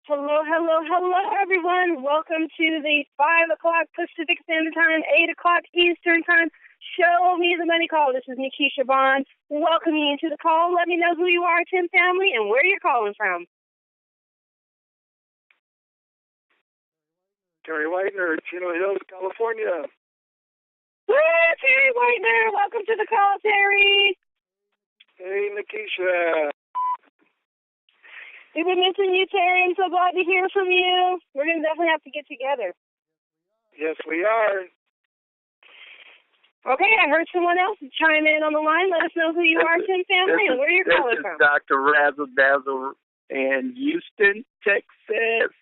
Hello, hello, hello, everyone. Welcome to the 5 o'clock Pacific Standard Time, 8 o'clock Eastern Time. Show me the money call. This is Nikisha Bond. Welcoming you to the call. Let me know who you are, Tim family, and where you're calling from. Terry Whitener, Chino Hills, California. Woo, Terry Whitener. Welcome to the call, Terry. Hey, Nikisha. We've been missing you, Terry. I'm so glad to hear from you. We're going to definitely have to get together. Yes, we are. Okay, I heard someone else chime in on the line. Let us know who you are, Tim family, and where you're calling from. This is Dr. Razzle Dazzle in Houston, Texas.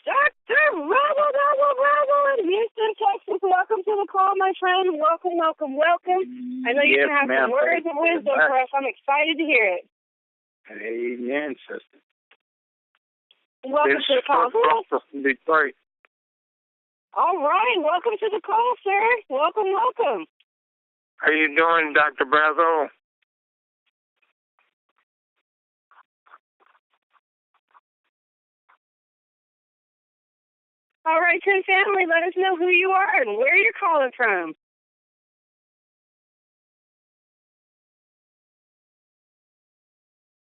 Dr. Razzle in Houston, Texas. Welcome to the call, my friend. Welcome, welcome, welcome. I know you're going to have some words of wisdom for us. I'm excited to hear it. Amen, sister. Welcome to the call. From Detroit. All right. Welcome to the call, sir. Welcome, welcome. How you doing, Dr. Brazo? All right, Tim family, let us know who you are and where you're calling from.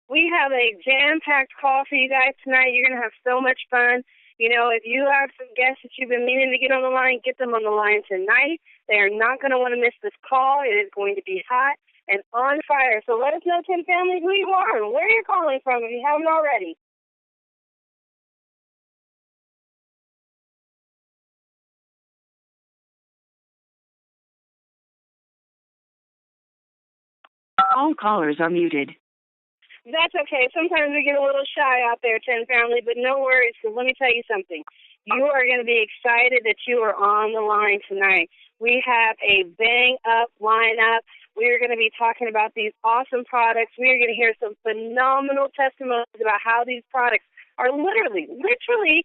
We have a jam-packed call for you guys tonight. You're going to have so much fun. You know, if you have some guests that you've been meaning to get on the line, get them on the line tonight. They are not going to want to miss this call. It is going to be hot and on fire. So let us know, Tim family, who you are and where you're calling from if you haven't already. All callers are muted. That's okay. Sometimes we get a little shy out there, Ten family, but no worries, because let me tell you something. You are going to be excited that you are on the line tonight. We have a bang-up lineup. We are going to be talking about these awesome products. We are going to hear some phenomenal testimonies about how these products are literally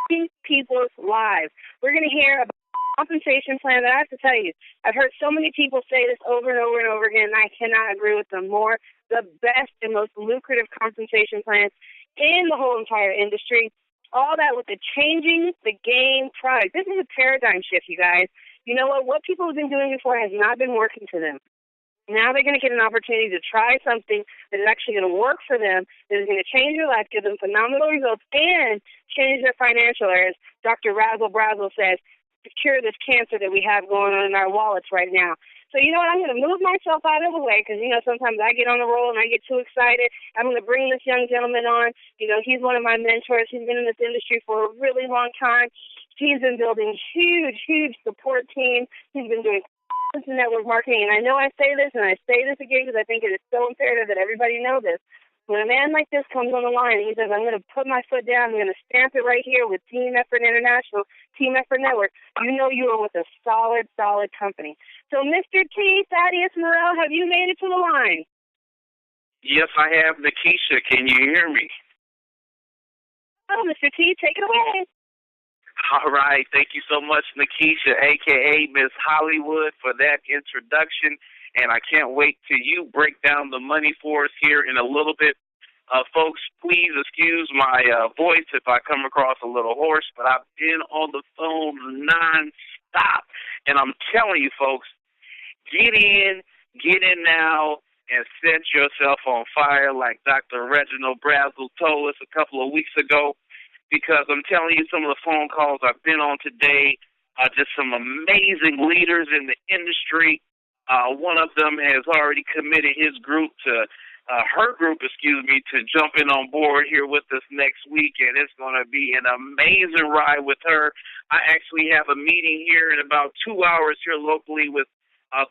changing people's lives. We're going to hear about compensation plan that I have to tell you, I've heard so many people say this over and over and over again, and I cannot agree with them more. The best and most lucrative compensation plans in the whole entire industry. All that with the changing the game product. This is a paradigm shift, you guys. You know what? What people have been doing before has not been working for them. Now they're going to get an opportunity to try something that is actually going to work for them, that is going to change their life, give them phenomenal results, and change their financial areas. Dr. Razzle Brazzle says, to cure this cancer that we have going on in our wallets right now. So you know what? I'm going to move myself out of the way because, you know, sometimes I get on the roll and I get too excited. I'm going to bring this young gentleman on. You know, he's one of my mentors. He's been in this industry for a really long time. He's been building huge support teams. He's been doing network marketing. And I know I say this and I say this again because I think it is so imperative that everybody know this. When a man like this comes on the line and he says, I'm going to put my foot down, I'm going to stamp it right here with Team Effort International, Team Effort Network, you know you are with a solid company. So, Mr. T, Thaddeus Morrell, have you made it to the line? Yes, I have, Nikisha. Can you hear me? Oh, Mr. T, take it away. All right. Thank you so much, Nikisha, a.k.a. Miss Hollywood, for that introduction. And I can't wait till you break down the money for us here in a little bit. Folks, please excuse my voice if I come across a little hoarse, but I've been on the phone nonstop. And I'm telling you, folks, get in now, and set yourself on fire like Dr. Reginald Brazzle told us a couple of weeks ago, because I'm telling you, some of the phone calls I've been on today are just some amazing leaders in the industry. One of them has already committed her group, to jumping on board here with us next week, and it's going to be an amazing ride with her. I actually have a meeting here in about 2 hours here locally with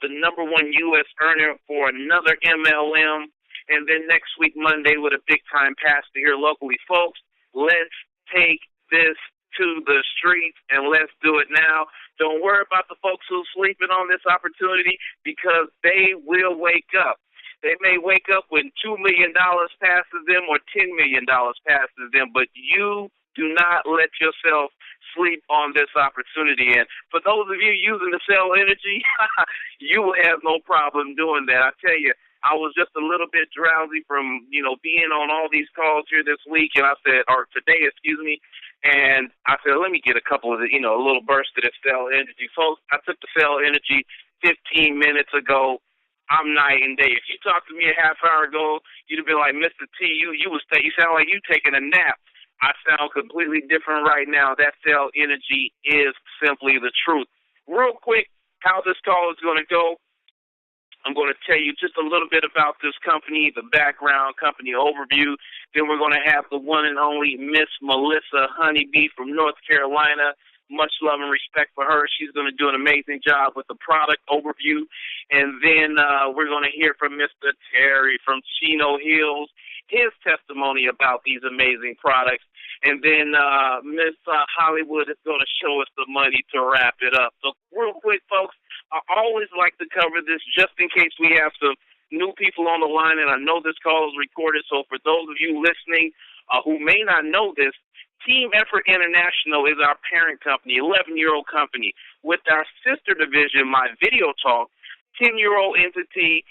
the number one U.S. earner for another MLM, and then next week, Monday, with a big-time pastor here locally. Folks, let's take this to the streets, and let's do it now. Don't worry about the folks who are sleeping on this opportunity, because they will wake up. They may wake up when $2 million passes them or $10 million passes them, but you do not let yourself sleep on this opportunity. And for those of you using the cell energy, you will have no problem doing that. I tell you, I was just a little bit drowsy from, being on all these calls here this week, and I said, or today, excuse me, and I said, let me get a couple of a little burst of this Cell Energy. Folks, I took the Cell Energy 15 minutes ago. I'm night and day. If you talked to me a half hour ago, you'd have been like, Mr. T, you sound like you taking a nap. I sound completely different right now. That Cell Energy is simply the truth. Real quick, how this call is going to go. I'm going to tell you just a little bit about this company, the background, company overview. Then we're going to have the one and only Miss Melissa Honeybee from North Carolina. Much love and respect for her. She's going to do an amazing job with the product overview. And then we're going to hear from Mr. Terry from Chino Hills, his testimony about these amazing products. And then Miss Hollywood is going to show us the money to wrap it up. So real quick, folks, I always like to cover this just in case we have some new people on the line, and I know this call is recorded. So for those of you listening who may not know this, Team Effort International is our parent company, 11-year-old company, with our sister division, My Video Talk, 10-year-old entity,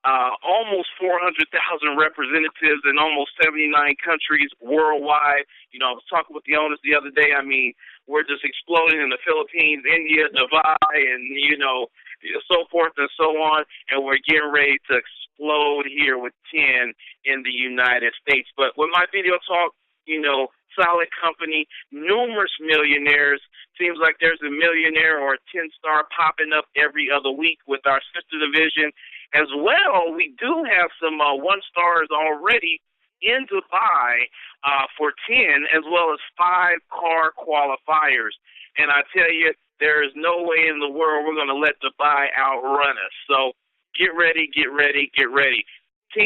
almost 400,000 representatives in almost 79 countries worldwide. I was talking with the owners the other day. I mean, we're just exploding in the Philippines, India, Dubai, and, so forth and so on. And we're getting ready to explode here with 10 in the United States. But with My Video Talk, solid company, numerous millionaires. Seems like there's a millionaire or a 10-star popping up every other week with our sister division. As well, we do have some one-stars already in Dubai for 10, as well as 5 car qualifiers. And I tell you, there is no way in the world we're going to let Dubai outrun us. So get ready, get ready, get ready. 10,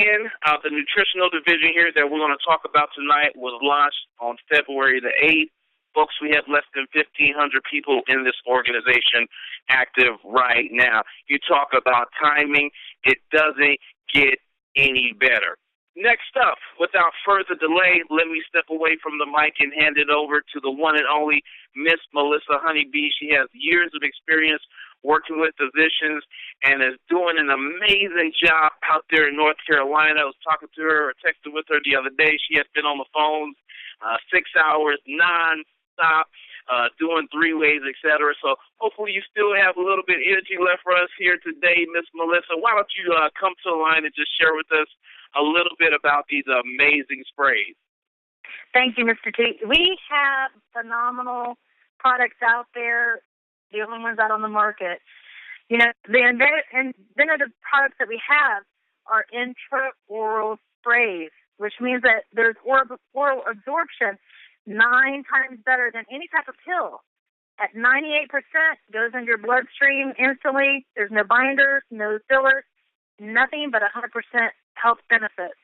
the nutritional division here that we're going to talk about tonight was launched on February the 8th. Folks, we have less than 1,500 people in this organization active right now. You talk about timing, it doesn't get any better. Next up, without further delay, let me step away from the mic and hand it over to the one and only Miss Melissa Honeybee. She has years of experience working with physicians and is doing an amazing job out there in North Carolina. I was talking to her or texting with her the other day. She has been on the phones 6 hours non-stop, doing 3-ways, etc. So hopefully you still have a little bit of energy left for us here today, Miss Melissa. Why don't you come to the line and just share with us a little bit about these amazing sprays? Thank you, Mr. T. We have phenomenal products out there, the only ones out on the market. The innovative products that we have are intraoral sprays, which means that there's oral absorption 9 times better than any type of pill. At 98%, goes into your bloodstream instantly. There's no binders, no fillers, nothing but 100% health benefits.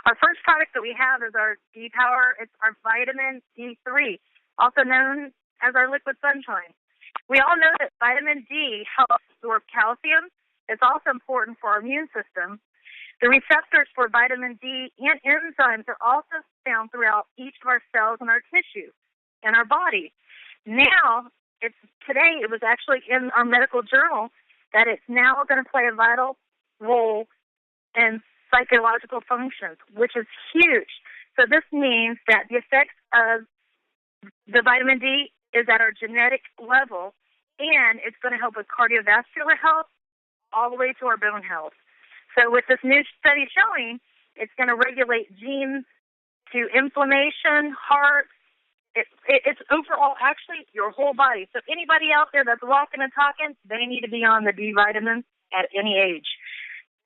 Our first product that we have is our D-Power. It's our vitamin D3, also known as our liquid sunshine. We all know that vitamin D helps absorb calcium. It's also important for our immune system. The receptors for vitamin D and enzymes are also found throughout each of our cells and our tissue in our body. Now, today it was actually in our medical journal that it's now going to play a vital role in psychological functions, which is huge. So this means that the effects of the vitamin D is at our genetic level, and it's going to help with cardiovascular health all the way to our bone health. So with this new study showing, it's going to regulate genes to inflammation, heart. It's overall actually your whole body. So anybody out there that's walking and talking, they need to be on the D vitamins at any age.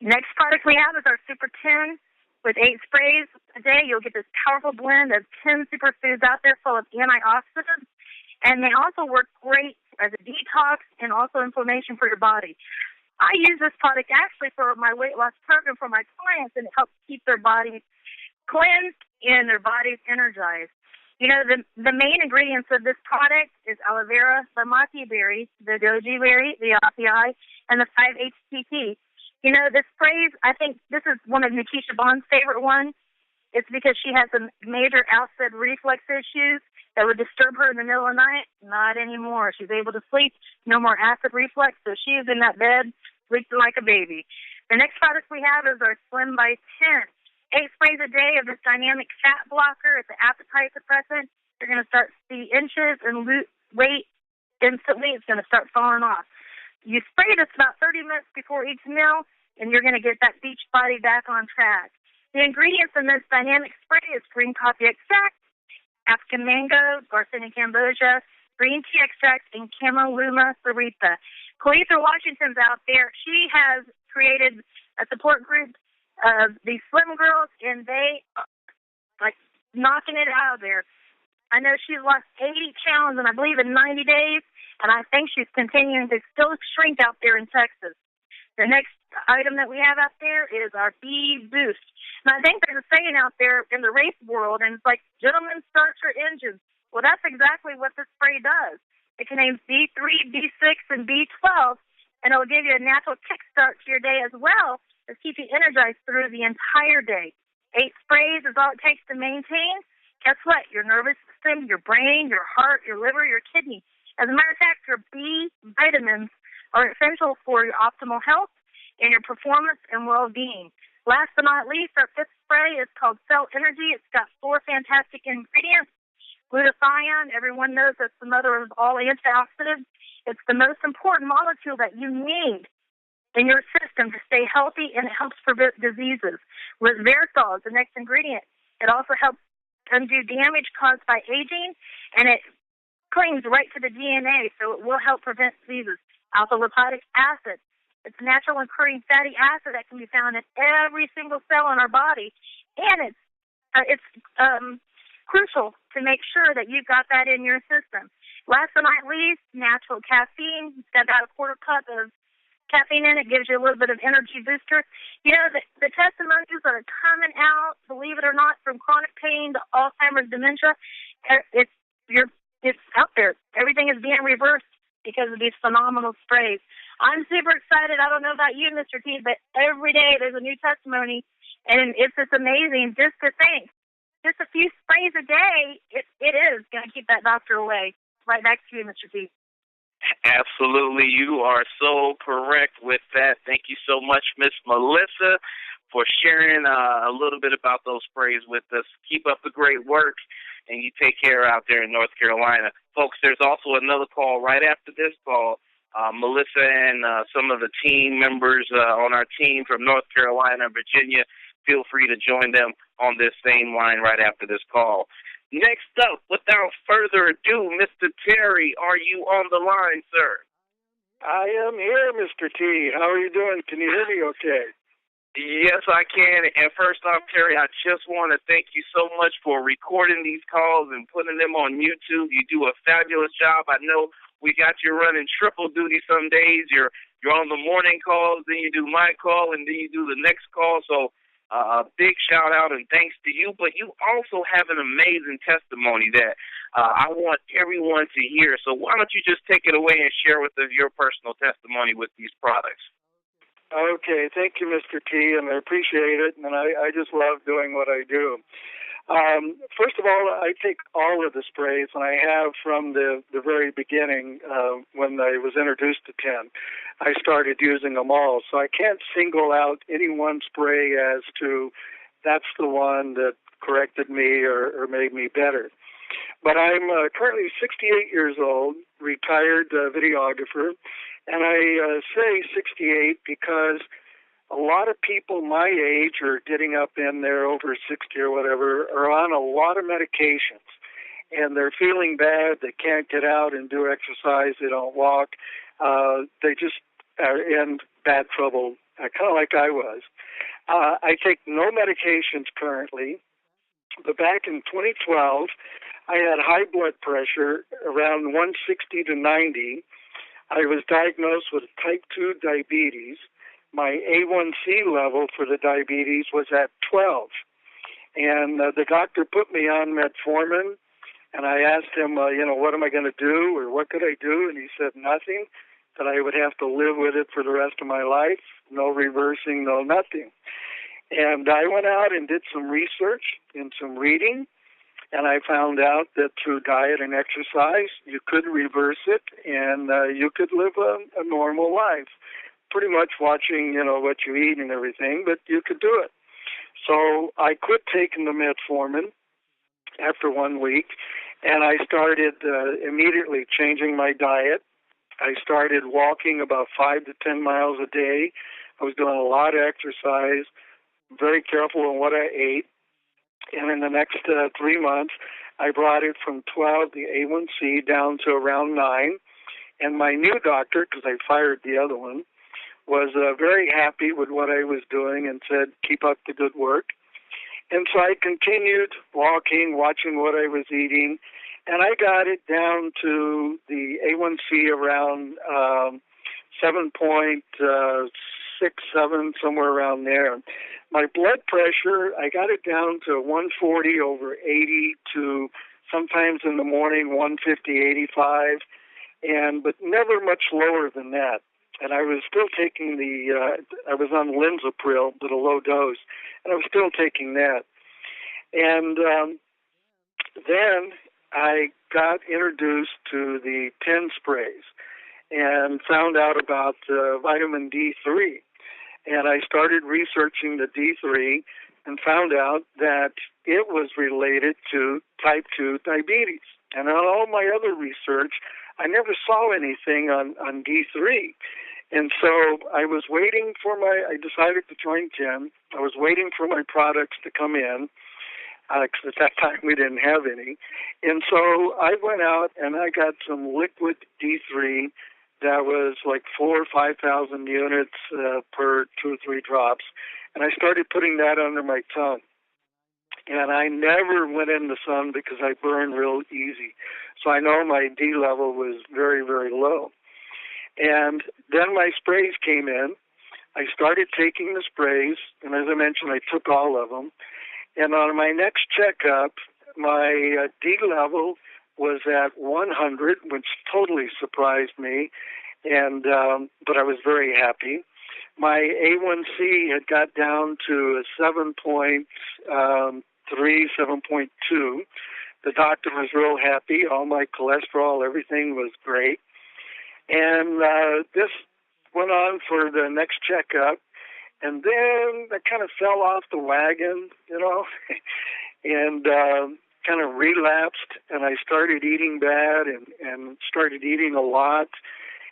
Next product we have is our Super 10 with 8 sprays a day. You'll get this powerful blend of 10 superfoods out there full of antioxidants. And they also work great as a detox and also inflammation for your body. I use this product actually for my weight loss program for my clients, and it helps keep their bodies cleansed and their bodies energized. The main ingredients of this product is aloe vera, the maki berry, the goji berry, the acai, and the 5-HTP. The sprays, I think this is one of Nikisha Bond's favorite ones. It's because she has some major acid reflux issues that would disturb her in the middle of the night. Not anymore. She's able to sleep. No more acid reflux. So she is in that bed sleeping like a baby. The next product we have is our Slim by 10. 8 sprays a day of this dynamic fat blocker. It's an appetite suppressant. You're going to start to see inches and weight instantly. It's going to start falling off. You spray this about 30 minutes before each meal, and you're going to get that beach body back on track. The ingredients in this dynamic spray is green coffee extract, African mango, Garcinia cambogia, green tea extract, and Camellia Sarita. Coletha Washington's out there. She has created a support group of these slim girls, and they are like knocking it out of there. I know she's lost 80 pounds, and I believe in 90 days, and I think she's continuing to still shrink out there in Texas. The next item that we have out there is our B Boost. And I think there's a saying out there in the race world, and it's like, gentlemen, start your engines. Well, that's exactly what this spray does. It contains B3, B6, and B12, and it'll give you a natural kickstart to your day as well as keep you energized through the entire day. 8 sprays is all it takes to maintain. Guess what? Your nervous system, your brain, your heart, your liver, your kidney. As a matter of fact, your B vitamins are essential for your optimal health and your performance and well-being. Last but not least, our 5th spray is called Cell Energy. It's got 4 fantastic ingredients. Glutathione, everyone knows that's the mother of all antioxidants. It's the most important molecule that you need in your system to stay healthy, and it helps prevent diseases. Resveratrol is the next ingredient. It also helps undo damage caused by aging, and it clings right to the DNA, so it will help prevent diseases. Alpha-lipoic acid. It's a natural occurring fatty acid that can be found in every single cell in our body, and it's crucial to make sure that you've got that in your system. Last but not least, natural caffeine. It's got about a quarter cup of caffeine in it. Gives you a little bit of energy booster. You know, the testimonials that are coming out, believe it or not, from chronic pain to Alzheimer's, dementia, it's out there. Everything is being reversed because of these phenomenal sprays. I'm super excited. I don't know about you, Mr. T, but every day there's a new testimony, and it's just amazing just to think. Just a few sprays a day, it is going to keep that doctor away. Right back to you, Mr. T. Absolutely. You are so correct with that. Thank you so much, Miss Melissa, for sharing a little bit about those sprays with us. Keep up the great work, and you take care out there in North Carolina. Folks, there's also another call right after this call. Melissa and some of the team members on our team from North Carolina and Virginia, feel free to join them on this same line right after this call. Next up, without further ado, Mr. Terry, are you on the line, sir? I am here, Mr. T. How are you doing? Can you hear me okay? Yes, I can. And first off, Terry, I just want to thank you so much for recording these calls and putting them on YouTube. You do a fabulous job. I know we got you running triple duty some days. You're on the morning calls, then you do my call, and then you do the next call. So a big shout-out and thanks to you. But you also have an amazing testimony that I want everyone to hear. So why don't you just take it away and share with us your personal testimony with these products? Okay, thank you, Mr. T, and I appreciate it, and I just love doing what I do. First of all, I take all of the sprays, and I have from the very beginning when I was introduced to 10. I started using them all, so I can't single out any one spray as to that's the one that corrected me or made me better. But I'm currently 68 years old, retired videographer, and I say 68 because a lot of people my age or getting up in there over 60 or whatever are on a lot of medications, and they're feeling bad. They can't get out and do exercise. They don't walk. They just are in bad trouble, kind of like I was. I take no medications currently, but back in 2012, I had high blood pressure around 160 to 90. I was diagnosed with type 2 diabetes. My A1C level for the diabetes was at 12. And the doctor put me on metformin, and I asked him, what am I going to do or what could I do? And he said nothing, that I would have to live with it for the rest of my life, no reversing, no nothing. And I went out and did some research and some reading, and I found out that through diet and exercise, you could reverse it, and you could live a normal life. pretty much watching, what you eat and everything, but you could do it. So I quit taking the metformin after 1 week, and I started immediately changing my diet. I started walking about 5 to 10 miles a day. I was doing a lot of exercise, very careful on what I ate. And in the next 3 months, I brought it from 12, the A1C, down to around 9. And my new doctor, because I fired the other one, was very happy with what I was doing and said, keep up the good work. And so I continued walking, watching what I was eating, and I got it down to the A1C around 7.67, somewhere around there. My blood pressure, I got it down to 140 over 80 to sometimes in the morning 150, 85, but never much lower than that. And I was still taking I was on Linzapril, but a low dose, and I was still taking that. And then I got introduced to the 10 sprays and found out about vitamin D3. And I started researching the D3 and found out that it was related to type 2 diabetes. And on all my other research, I never saw anything on D3. And so I was waiting I decided to join 10. I was waiting for my products to come in, because at that time we didn't have any. And so I went out and I got some liquid D3 that was like 4,000 or 5,000 units per 2 or 3 drops. And I started putting that under my tongue. And I never went in the sun because I burn real easy. So I know my D level was very, very low. And then my sprays came in. I started taking the sprays, and as I mentioned, I took all of them. And on my next checkup, my D level was at 100, which totally surprised me, but I was very happy. My A1C had got down to a 7.3, 7.2. The doctor was real happy. All my cholesterol, everything was great. And this went on for the next checkup. And then I kind of fell off the wagon, and kind of relapsed. And I started eating bad and started eating a lot.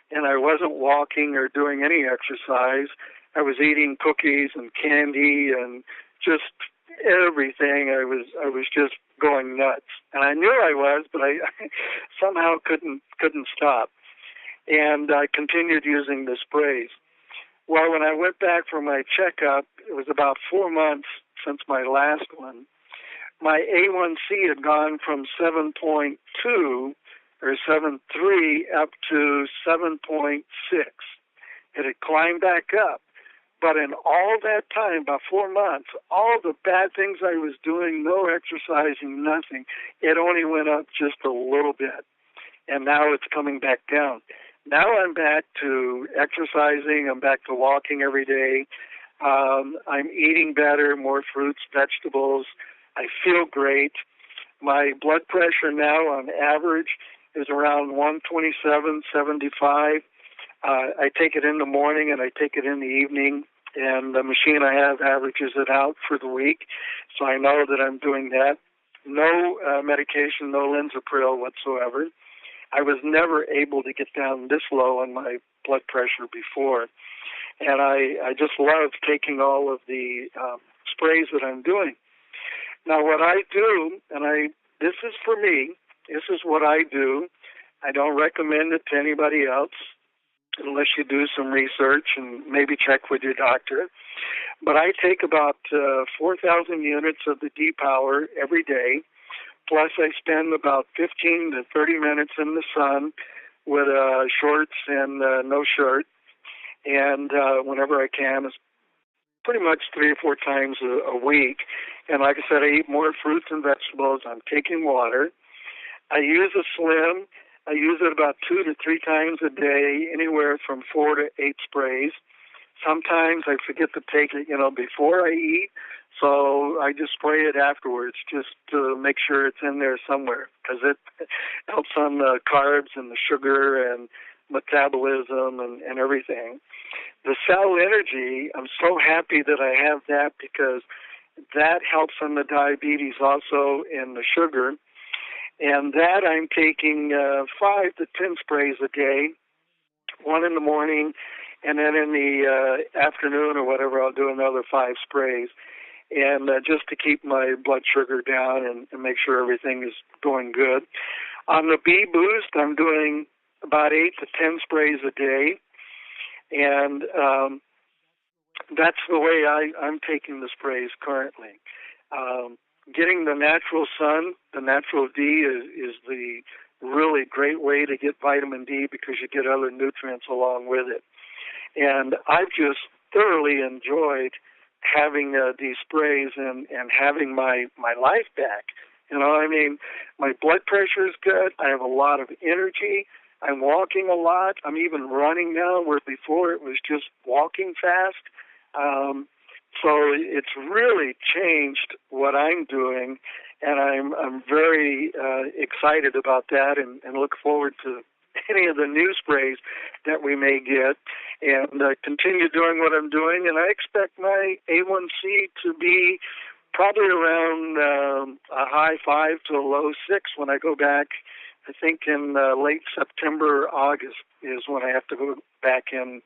And I wasn't walking or doing any exercise. I was eating cookies and candy and just everything. I was just going nuts. And I knew I was, but I somehow couldn't stop. And I continued using the sprays. Well, when I went back for my checkup, it was about 4 months since my last one. My A1C had gone from 7.2 or 7.3 up to 7.6. It had climbed back up. But in all that time, about 4 months, all the bad things I was doing, no exercising, nothing, it only went up just a little bit. And now it's coming back down. Now I'm back to exercising. I'm back to walking every day. I'm eating better, more fruits, vegetables. I feel great. My blood pressure now on average is around 127/75. I take it in the morning and I take it in the evening, and the machine I have averages it out for the week, so I know that I'm doing that. No medication, no Linzapril whatsoever. I was never able to get down this low on my blood pressure before, and I just love taking all of the sprays that I'm doing. Now, what I do, this is for me, this is what I do. I don't recommend it to anybody else unless you do some research and maybe check with your doctor. But I take about 4,000 units of the D-Power every day. Plus, I spend about 15 to 30 minutes in the sun with shorts and no shirt. And whenever I can, it's pretty much 3 or 4 times a week. And like I said, I eat more fruits and vegetables. I'm taking water. I use a Slim. I use it about 2 to 3 times a day, anywhere from 4 to 8 sprays. Sometimes I forget to take it, before I eat. So I just spray it afterwards just to make sure it's in there somewhere, because it helps on the carbs and the sugar and metabolism and everything. The cell energy, I'm so happy that I have that because that helps on the diabetes also and the sugar. And that I'm taking 5 to 10 sprays a day, one in the morning, and then in the afternoon or whatever, I'll do another 5 sprays. And just to keep my blood sugar down and make sure everything is going good. On the B Boost, I'm doing about 8 to 10 sprays a day. And that's the way I'm taking the sprays currently. Getting the natural sun, the natural D is the really great way to get vitamin D because you get other nutrients along with it. And I've just thoroughly enjoyed having these sprays and having my life back. You know, I mean, my blood pressure is good. I have a lot of energy. I'm walking a lot. I'm even running now, where before it was just walking fast. So it's really changed what I'm doing, and I'm very excited about that and look forward to any of the new sprays that we may get and continue doing what I'm doing. And I expect my A1C to be probably around a high 5 to a low 6 when I go back. I think in late September, August is when I have to go back in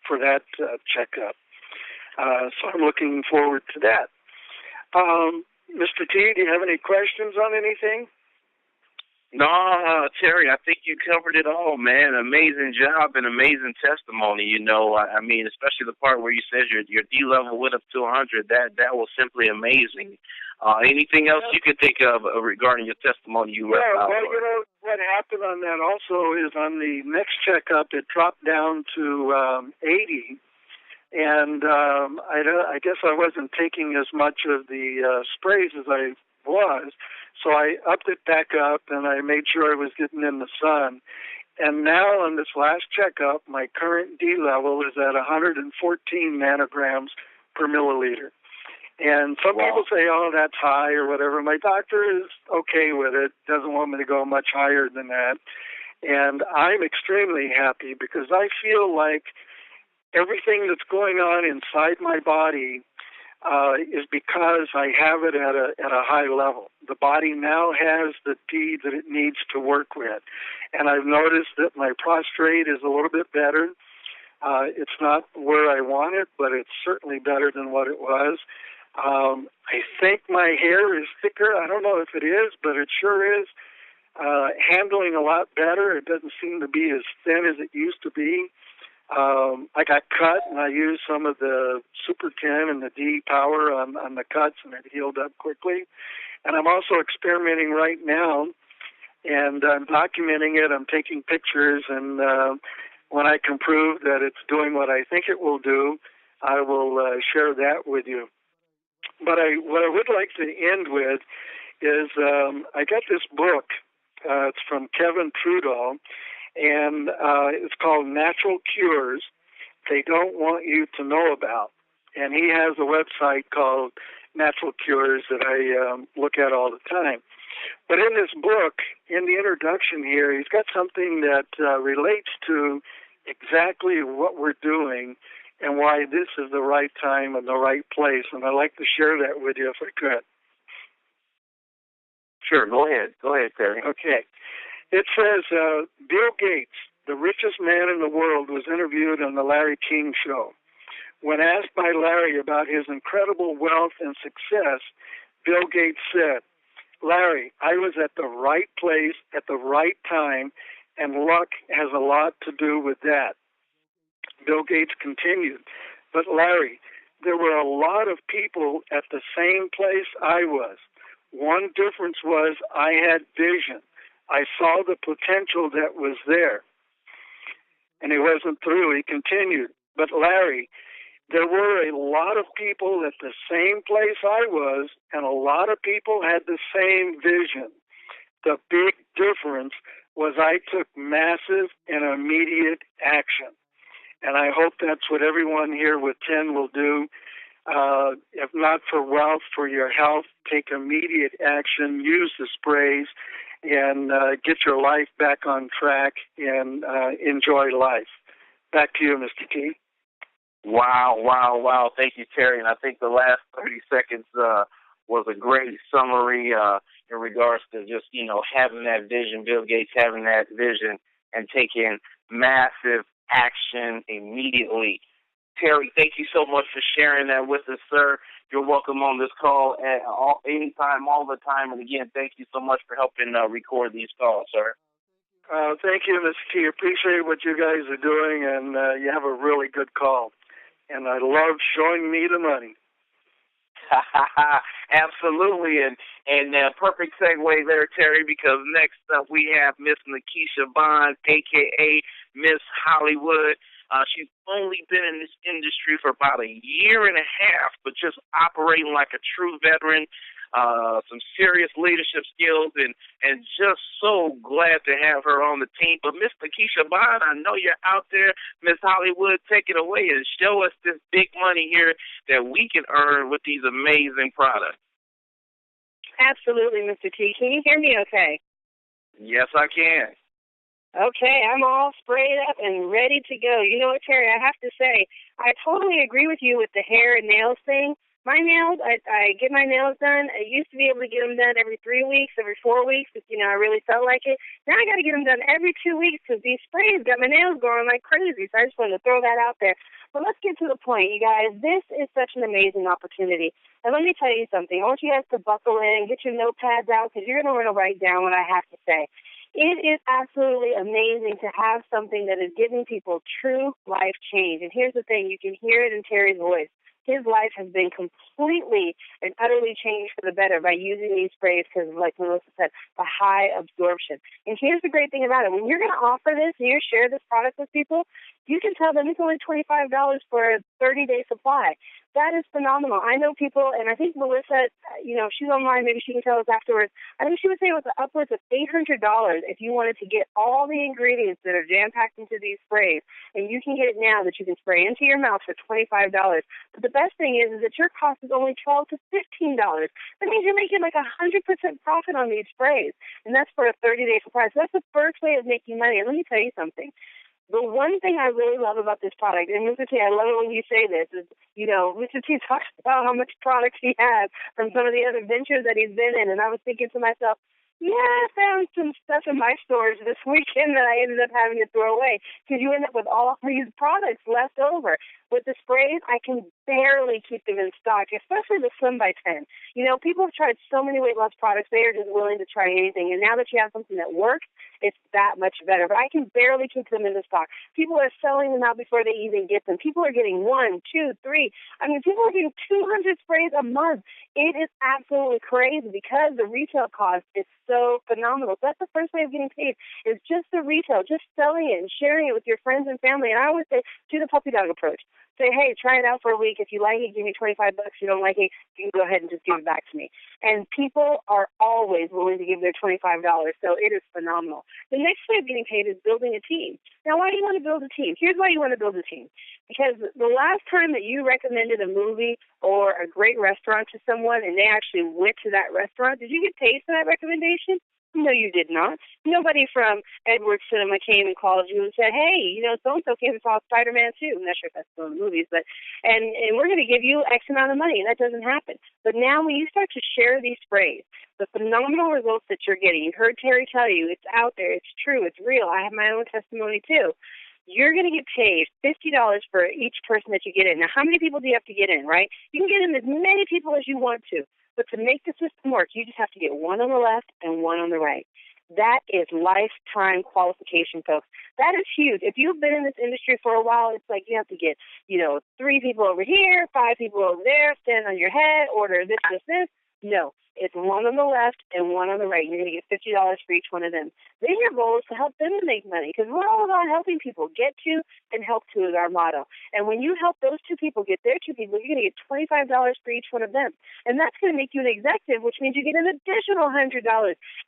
for that checkup. So I'm looking forward to that. Mr. T, do you have any questions on anything? No, Terry, I think you covered it all, man. Amazing job and amazing testimony. You know, I mean, especially the part where you said your D level went up to 100. That was simply amazing. Anything else you could think of regarding your testimony? Well, you know, what happened on that also is on the next checkup, it dropped down to 80. And I guess I wasn't taking as much of the sprays as I was, so I upped it back up, and I made sure I was getting in the sun. And now on this last checkup, my current D level is at 114 nanograms per milliliter. And some people say, oh, that's high or whatever. My doctor is okay with it, doesn't want me to go much higher than that. And I'm extremely happy because I feel like everything that's going on inside my body is because I have it at a high level. The body now has the D that it needs to work with. And I've noticed that my prostrate is a little bit better. It's not where I want it, but it's certainly better than what it was. I think my hair is thicker. I don't know if it is, but it sure is. Handling a lot better. It doesn't seem to be as thin as it used to be. I got cut, and I used some of the Super 10 and the D power on the cuts, and it healed up quickly. And I'm also experimenting right now, and I'm documenting it. I'm taking pictures, and when I can prove that it's doing what I think it will do, I will share that with you. But what I would like to end with is I got this book. It's from Kevin Trudeau, and it's called Natural Cures They Don't Want You to Know About. And he has a website called Natural Cures that I look at all the time. But in this book, in the introduction here, he's got something that relates to exactly what we're doing and why this is the right time and the right place. And I'd like to share that with you if I could. Sure, go ahead. Go ahead, Terry. Okay. It says, Bill Gates, the richest man in the world, was interviewed on the Larry King Show. When asked by Larry about his incredible wealth and success, Bill Gates said, Larry, I was at the right place at the right time, and luck has a lot to do with that. Bill Gates continued, but Larry, there were a lot of people at the same place I was. One difference was I had vision. I saw the potential that was there. And he wasn't through. He continued, but Larry, there were a lot of people at the same place I was, and a lot of people had the same vision. The big difference was I took massive and immediate action. And I hope that's what everyone here with 10 will do. If not for wealth, for your health, take immediate action, use the sprays, and get your life back on track and enjoy life. Back to you, Mr. T. Wow. Thank you, Terry. And I think the last 30 seconds was a great summary in regards to just, having that vision, Bill Gates having that vision and taking massive action immediately. Terry, thank you so much for sharing that with us, sir. You're welcome on this call anytime, all the time. And again, thank you so much for helping record these calls, sir. Thank you, Mr. T. Appreciate what you guys are doing, and you have a really good call. And I love showing me the money. Absolutely, and perfect segue there, Terry, because next up we have Miss Nikisha Bond, a.k.a. Miss Hollywood. She's only been in this industry for about a year and a half, but just operating like a true veteran, some serious leadership skills, and just so glad to have her on the team. But Miss Nikisha Bond, I know you're out there. Miss Hollywood, take it away and show us this big money here that we can earn with these amazing products. Absolutely, Mr. T. Can you hear me okay? Yes, I can. Okay, I'm all sprayed up and ready to go. You know what, Terry, I have to say, I totally agree with you with the hair and nails thing. My nails, I get my nails done. I used to be able to get them done every 3 weeks, every 4 weeks, if, I really felt like it. Now I got to get them done every 2 weeks because these sprays got my nails growing like crazy. So I just wanted to throw that out there. But let's get to the point, you guys. This is such an amazing opportunity. And let me tell you something. I want you guys to buckle in, get your notepads out, because you're going to want to write down what I have to say. It is absolutely amazing to have something that is giving people true life change. And here's the thing. You can hear it in Terry's voice. His life has been completely and utterly changed for the better by using these sprays because, like Melissa said, the high absorption. And here's the great thing about it. When you're going to offer this and you share this product with people, you can tell them it's only $25 for a 30-day supply. That is phenomenal. I know people, and I think Melissa, if she's online, maybe she can tell us afterwards. I think she would say it was upwards of $800 if you wanted to get all the ingredients that are jam-packed into these sprays. And you can get it now that you can spray into your mouth for $25. But the best thing is that your cost is only $12 to $15. That means you're making like 100% profit on these sprays. And that's for a 30-day supply. So that's the first way of making money. And let me tell you something. The one thing I really love about this product, and Mr. T, I love it when you say this, is, Mr. T talks about how much products he has from some of the other ventures that he's been in, and I was thinking to myself, I found some stuff in my stores this weekend that I ended up having to throw away because you end up with all these products left over. With the sprays, I can barely keep them in stock, especially the Slim by 10. People have tried so many weight loss products, they are just willing to try anything. And now that you have something that works, it's that much better. But I can barely keep them in the stock. People are selling them out before they even get them. People are getting 1, 2, 3. People are getting 200 sprays a month. It is absolutely crazy because the retail cost is so phenomenal. So that's the first way of getting paid is just the retail, just selling it and sharing it with your friends and family. And I always say, do the puppy dog approach. Say, hey, try it out for a week. If you like it, give me $25. If you don't like it, you can go ahead and just give it back to me. And people are always willing to give their $25. So it is phenomenal. The next way of getting paid is building a team. Now, why do you want to build a team? Here's why you want to build a team. Because the last time that you recommended a movie or a great restaurant to someone and they actually went to that restaurant, did you get paid for that recommendation? No, you did not. Nobody from Edward Cinema came and called you and said, hey, so-and-so came and saw Spider-Man 2. I'm not sure if that's still in the movies, but and we're going to give you X amount of money. And that doesn't happen. But now when you start to share these sprays, the phenomenal results that you're getting, you heard Terry tell you, it's out there, it's true, it's real. I have my own testimony too. You're going to get paid $50 for each person that you get in. Now, how many people do you have to get in, right? You can get in as many people as you want to. But to make the system work, you just have to get one on the left and one on the right. That is lifetime qualification, folks. That is huge. If you've been in this industry for a while, it's like you have to get, 3 people over here, 5 people over there, stand on your head, order this, this, this. No, it's one on the left and one on the right. You're going to get $50 for each one of them. Then your goal is to help them to make money because we're all about helping people. Get to and help to is our motto. And when you help those 2 people get their 2 people, you're going to get $25 for each one of them. And that's going to make you an executive, which means you get an additional $100.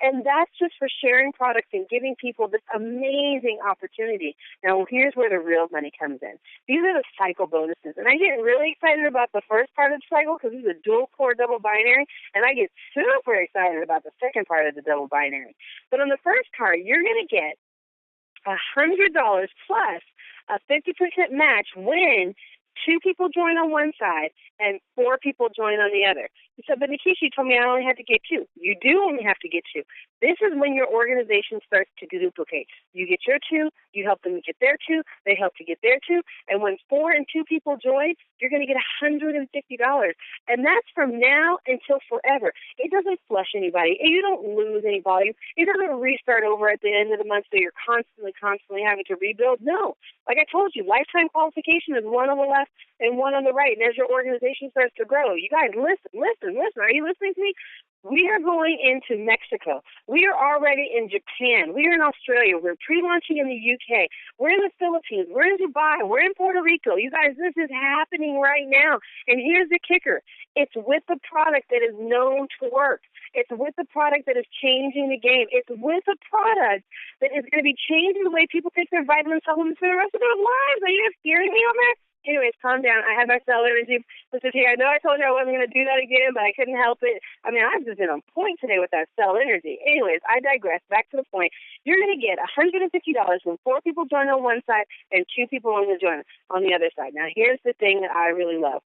And that's just for sharing products and giving people this amazing opportunity. Now, here's where the real money comes in. These are the cycle bonuses. And I get really excited about the first part of the cycle because this is a dual core double binary. And I get super excited about the second part of the double binary. But on the first card, you're going to get $100 plus a 50% match when 2 people join on one side and 4 people join on the other. He said, but Nikisha, you told me I only had to get 2. You do only have to get 2. This is when your organization starts to duplicate. You get your 2, you help them get their 2, they help to get their 2, and when 4 and 2 people join, you're going to get $150. And that's from now until forever. It doesn't flush anybody. You don't lose any volume. It doesn't restart over at the end of the month so you're constantly having to rebuild. No. Like I told you, lifetime qualification is one on the left and one on the right. And as your organization starts to grow, you guys listen. Are you listening to me? We are going into Mexico. We are already in Japan. We are in Australia. We're pre-launching in the UK. We're in the Philippines. We're in Dubai. We're in Puerto Rico. You guys, this is happening right now. And here's the kicker. It's with the product that is known to work. It's with the product that is changing the game. It's with a product that is going to be changing the way people take their vitamin supplements for the rest of their lives. Are you guys hearing me on that? Anyways, calm down. I had my cell energy. Listen here, I know I told you I wasn't going to do that again, but I couldn't help it. I mean, I've just been on point today with that cell energy. Anyways, I digress. Back to the point. You're going to get $150 when 4 people join on one side and 2 people on the other side. Now, here's the thing that I really love.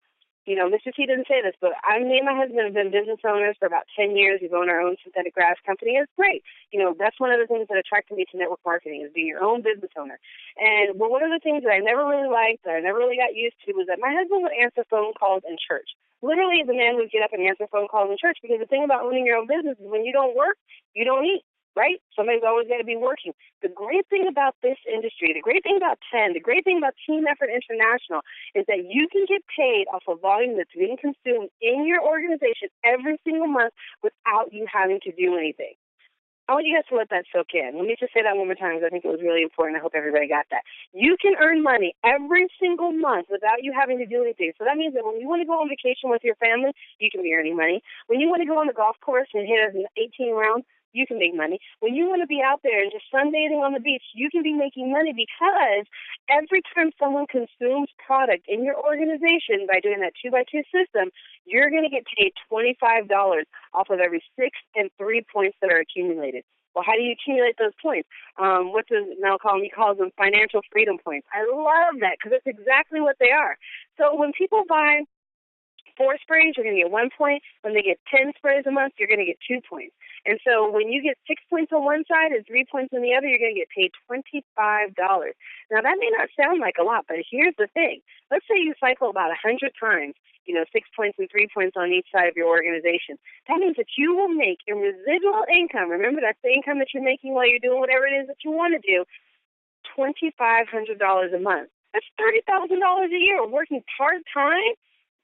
You know, MrT didn't say this, but me and my husband have been business owners for about 10 years. We've owned our own synthetic grass company. It's great. You know, that's one of the things that attracted me to network marketing is being your own business owner. And one of the things that I never really liked, that I never really got used to, was that my husband would answer phone calls in church. Literally, the man would get up and answer phone calls in church because the thing about owning your own business is when you don't work, you don't eat. Right? Somebody's always got to be working. The great thing about this industry, the great thing about 10, the great thing about Team Effort International is that you can get paid off a volume that's being consumed in your organization every single month without you having to do anything. I want you guys to let that soak in. Let me just say that one more time because I think it was really important. I hope everybody got that. You can earn money every single month without you having to do anything. So that means that when you want to go on vacation with your family, you can be earning money. When you want to go on the golf course and hit an 18 round, you can make money. When you want to be out there and just sunbathing on the beach, you can be making money because every time someone consumes product in your organization by doing that 2x2 system, you're going to get paid $25 off of every 6 and 3 points that are accumulated. Well, how do you accumulate those points? What does Malcolm, he calls them financial freedom points. I love that because that's exactly what they are. So when people buy 4 sprays, you're going to get 1 point. When they get 10 sprays a month, you're going to get 2 points. And so when you get 6 points on one side and 3 points on the other, you're going to get paid $25. Now, that may not sound like a lot, but here's the thing. Let's say you cycle about 100 times, 6 points and 3 points on each side of your organization. That means that you will make in residual income, remember that's the income that you're making while you're doing whatever it is that you want to do, $2,500 a month. That's $30,000 a year working part-time.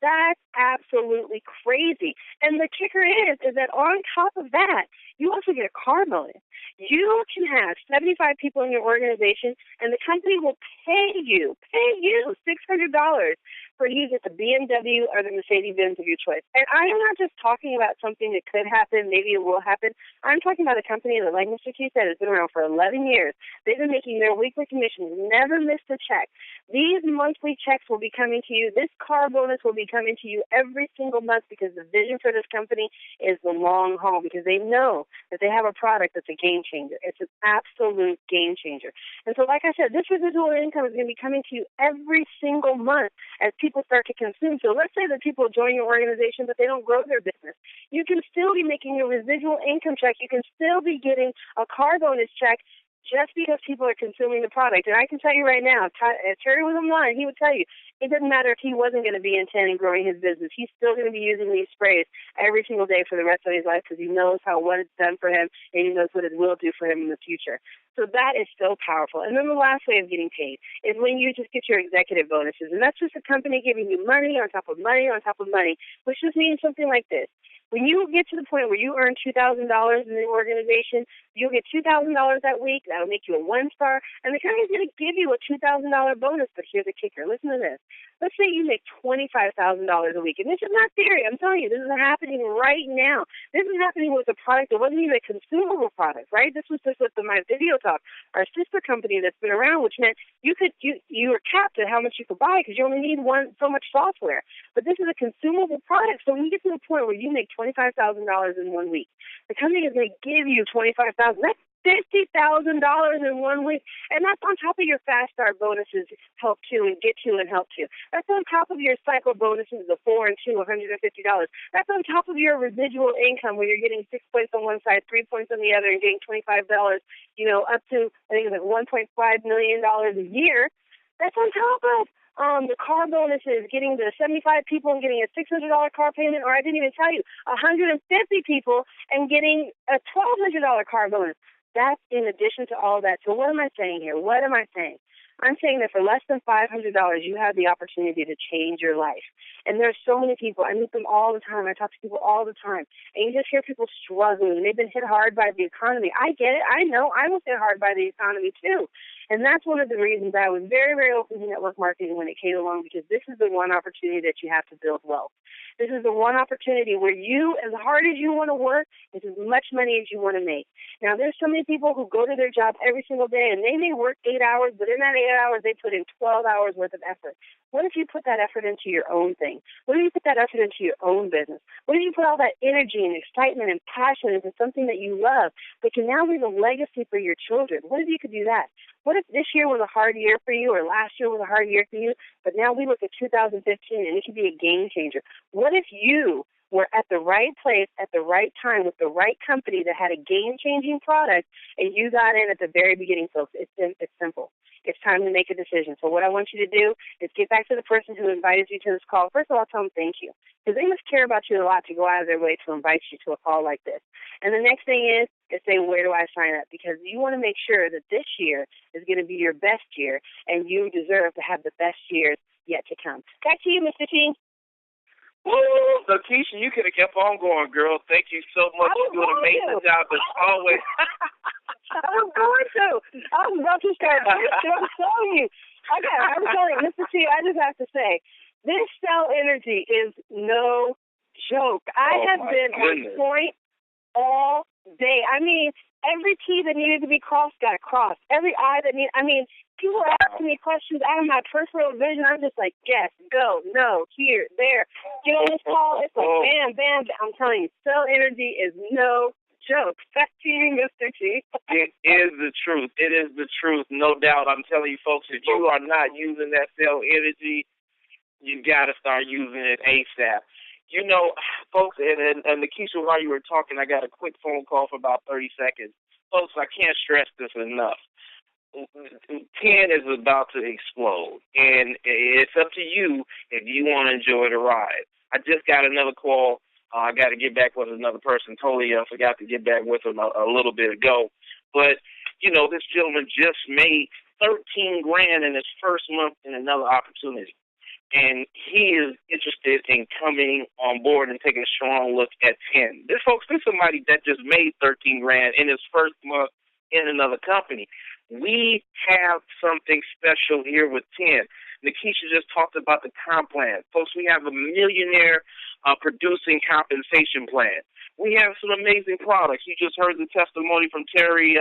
That's absolutely crazy. And the kicker is that on top of that, you also get a car bonus. You can have 75 people in your organization, and the company will pay you $600 for you to get the BMW or the Mercedes-Benz of your choice. And I am not just talking about something that could happen, maybe it will happen. I'm talking about a company that, like MrT said, has been around for 11 years. They've been making their weekly commissions, never missed a check. These monthly checks will be coming to you. This car bonus will be coming to you every single month because the vision for this company is the long haul because they know that they have a product that's a game changer. It's an absolute game changer. And so, like I said, this residual income is going to be coming to you every single month as people start to consume. So let's say that people join your organization, but they don't grow their business. You can still be making a residual income check. You can still be getting a car bonus check just because people are consuming the product. And I can tell you right now, Terry was online, he would tell you, it doesn't matter if he wasn't going to be in 10 and growing his business. He's still going to be using these sprays every single day for the rest of his life because he knows what it's done for him and he knows what it will do for him in the future. So that is so powerful. And then the last way of getting paid is when you just get your executive bonuses. And that's just a company giving you money on top of money on top of money, which just means something like this. When you get to the point where you earn $2,000 in the organization, you'll get $2,000 that week. That'll make you a 1-star. And the company's going to give you a $2,000 bonus. But here's the kicker. Listen to this. Let's say you make $25,000 a week. And this is not theory. I'm telling you, this is happening right now. This is happening with a product that wasn't even a consumable product, right? This was just with my Video Talk, our sister company that's been around, which meant you were capped at how much you could buy because you only need so much software. But this is a consumable product. So when you get to the point where you make $25,000 in 1 week. The company is going to give you $25,000. That's $50,000 in 1 week, and that's on top of your fast start bonuses, help to and get to and help to. That's on top of your cycle bonuses, the 4 and 2, $150. That's on top of your residual income, where you're getting 6 points on one side, 3 points on the other, and getting $25. Up to I think it's like $1.5 million a year. That's on top of the car bonuses, getting the 75 people and getting a $600 car payment, or I didn't even tell you, 150 people and getting a $1,200 car bonus. That's in addition to all that. So what am I saying here? What am I saying? I'm saying that for less than $500, you have the opportunity to change your life. And there's so many people. I meet them all the time. I talk to people all the time. And you just hear people struggling. They've been hit hard by the economy. I get it. I know. I was hit hard by the economy, too. And that's one of the reasons I was very, very open to network marketing when it came along, because this is the one opportunity that you have to build wealth. This is the one opportunity where you, as hard as you want to work, it's as much money as you want to make. Now, there's so many people who go to their job every single day, and they may work 8 hours, but in that 8 hours, they put in 12 hours worth of effort. What if you put that effort into your own thing? What if you put that effort into your own business? What if you put all that energy and excitement and passion into something that you love, but can now leave a legacy for your children? What if you could do that? What if this year was a hard year for you, or last year was a hard year for you, but now we look at 2015 and it could be a game changer? What if you were at the right place at the right time with the right company that had a game-changing product, and you got in at the very beginning, folks? It's simple. It's time to make a decision. So what I want you to do is get back to the person who invited you to this call. First of all, tell them thank you, because they must care about you a lot to go out of their way to invite you to a call like this. And the next thing is say, where do I sign up? Because you want to make sure that this year is going to be your best year, and you deserve to have the best years yet to come. Back to you, Mr. T. Woo! Nikisha, you could have kept on going, girl. Thank you so much. You're doing an amazing job as always. I was going to. I was about to start. I'm telling you. Okay, I'm telling you, Mr. T, I just have to say, this cell energy is no joke. I have been on point all day. I mean, every T that needed to be crossed got crossed. Every I that people are asking me questions out of my personal vision. I'm just like, yes, go, no, here, there. Get on this call. It's like bam, bam, bam. I'm telling you, cell energy is no joke. Back to you, Mr. T. It is the truth. It is the truth, no doubt. I'm telling you, folks, if you are not using that cell energy, you got to start using it ASAP. You know, folks, and Nikisha, while you were talking, I got a quick phone call for about 30 seconds. Folks, I can't stress this enough. 10 is about to explode, and it's up to you if you want to enjoy the ride. I just got another call. I got to get back with another person. Totally forgot to get back with him a little bit ago. But, you know, this gentleman just made $13,000 in his first month in another opportunity. And he is interested in coming on board and taking a strong look at 10. This is somebody that just made $13,000 in his first month in another company. We have something special here with 10. Nikisha just talked about the comp plan. Folks, we have a millionaire producing compensation plan. We have some amazing products. You just heard the testimony from Terry,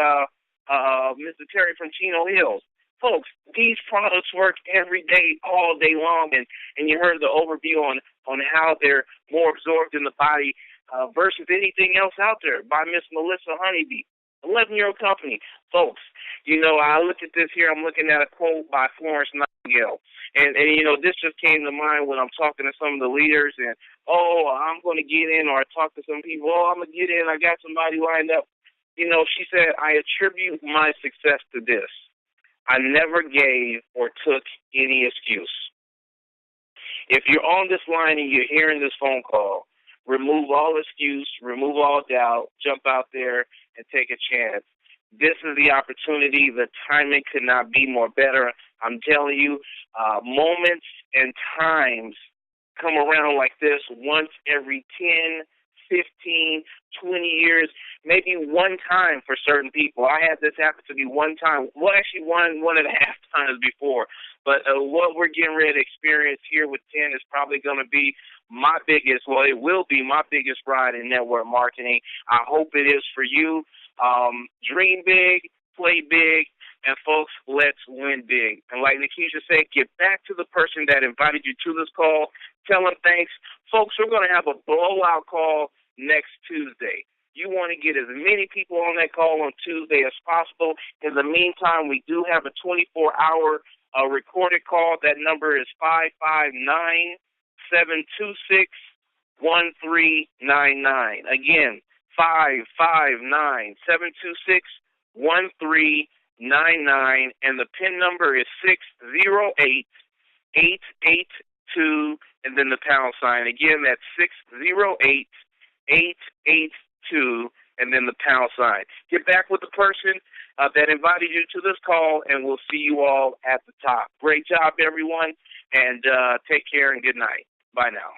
Mr. Terry from Chino Hills. Folks, these products work every day, all day long, and you heard the overview on how they're more absorbed in the body versus anything else out there by Miss Melissa Honeybee, 11-year-old company. Folks, you know, I look at this here, I'm looking at a quote by Florence Nightingale, and you know, this just came to mind when I'm talking to some of the leaders, and, I'm going to get in, or I talk to some people, I'm going to get in, I got somebody lined up. You know, she said, I attribute my success to this. I never gave or took any excuse. If you're on this line and you're hearing this phone call, remove all excuse, remove all doubt, jump out there and take a chance. This is the opportunity. The timing could not be more better. I'm telling you, moments and times come around like this once every 10, 15, 20 years, maybe one time for certain people. I had this happen to me one time. Well, actually one and a half times before. But what we're getting ready to experience here with 10 is probably going to be it will be my biggest ride in network marketing. I hope it is for you. Dream big, play big, and folks, let's win big. And like Nikisha said, get back to the person that invited you to this call. Tell them thanks. Folks, we're going to have a blowout call next Tuesday. You want to get as many people on that call on Tuesday as possible. In the meantime, we do have a 24-hour recorded call. That number is 559-726-1399. Again, 559-726-1399. And the PIN number is 608-882, and then the pound sign. Again, that's 608-882, and then the pound sign. Get back with the person that invited you to this call, and we'll see you all at the top. Great job, everyone, and take care and good night. Bye now.